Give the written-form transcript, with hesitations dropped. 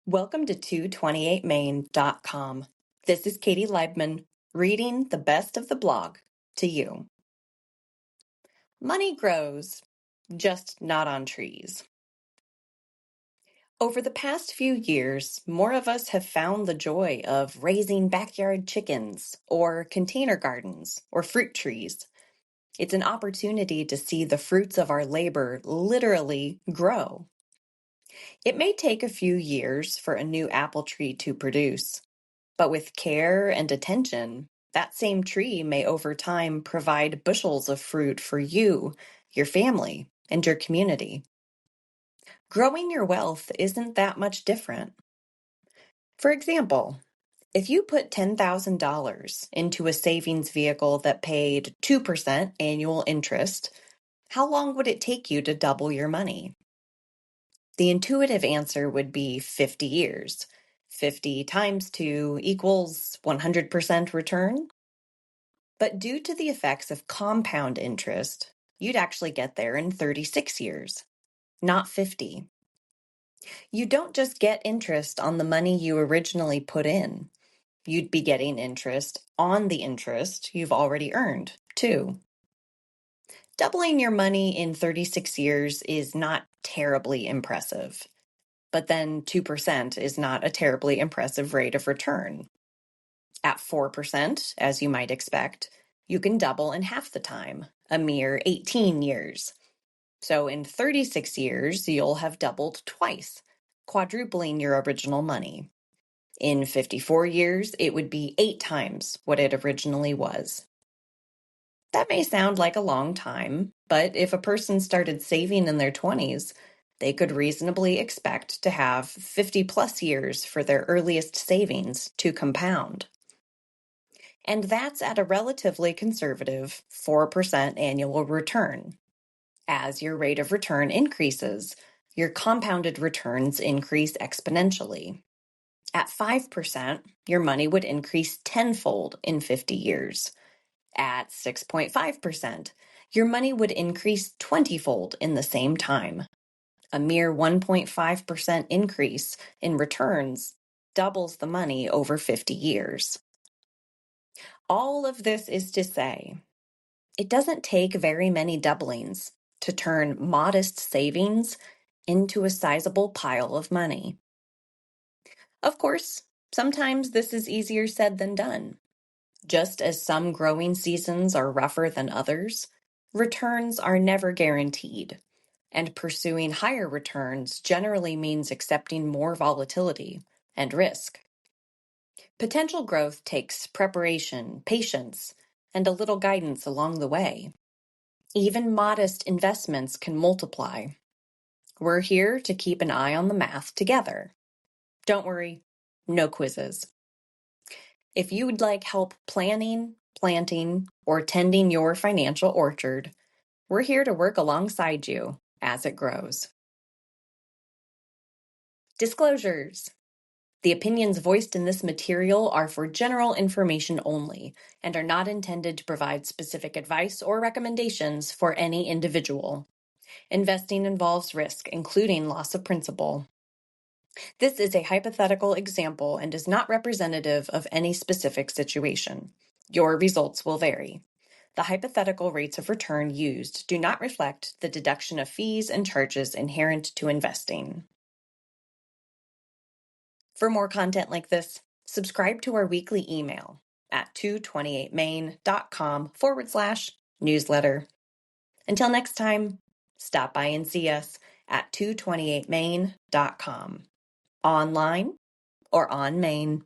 Welcome to 228main.com. This is Katie Leibman, reading the best of the blog to you. Money grows, just not on trees. Over the past few years, more of us have found the joy of raising backyard chickens, or container gardens, or fruit trees. It's an opportunity to see the fruits of our labor literally grow. It may take a few years for a new apple tree to produce. But with care and attention, that same tree may over time provide bushels of fruit for you, your family, and your community. Growing your wealth isn't that much different. For example, if you put $10,000 into a savings vehicle that paid 2% annual interest, how long would it take you to double your money? The intuitive answer would be 50 years. 50 times 2 equals 100% return. But due to the effects of compound interest, you'd actually get there in 36 years, not 50. You don't just get interest on the money you originally put in. You'd be getting interest on the interest you've already earned, too. Doubling your money in 36 years is not terribly impressive. But then 2% is not a terribly impressive rate of return. At 4%, as you might expect, you can double in half the time, a mere 18 years. So in 36 years, you'll have doubled twice, quadrupling your original money. In 54 years, it would be 8 times what it originally was. That may sound like a long time, but if a person started saving in their 20s, they could reasonably expect to have 50 plus years for their earliest savings to compound. And that's at a relatively conservative 4% annual return. As your rate of return increases, your compounded returns increase exponentially. At 5%, your money would increase tenfold in 50 years. At 6.5%, your money would increase 20-fold in the same time. A mere 1.5% increase in returns doubles the money over 50 years. All of this is to say, it doesn't take very many doublings to turn modest savings into a sizable pile of money. Of course, sometimes this is easier said than done. Just as some growing seasons are rougher than others, returns are never guaranteed, and pursuing higher returns generally means accepting more volatility and risk. Potential growth takes preparation, patience, and a little guidance along the way. Even modest investments can multiply. We're here to keep an eye on the math together. Don't worry, no quizzes. If you would like help planning, planting, or tending your financial orchard, we're here to work alongside you as it grows. Disclosures. The opinions voiced in this material are for general information only and are not intended to provide specific advice or recommendations for any individual. Investing involves risk, including loss of principal. This is a hypothetical example and is not representative of any specific situation. Your results will vary. The hypothetical rates of return used do not reflect the deduction of fees and charges inherent to investing. For more content like this, subscribe to our weekly email at 228main.com/newsletter. Until next time, stop by and see us at 228main.com, online or on Main.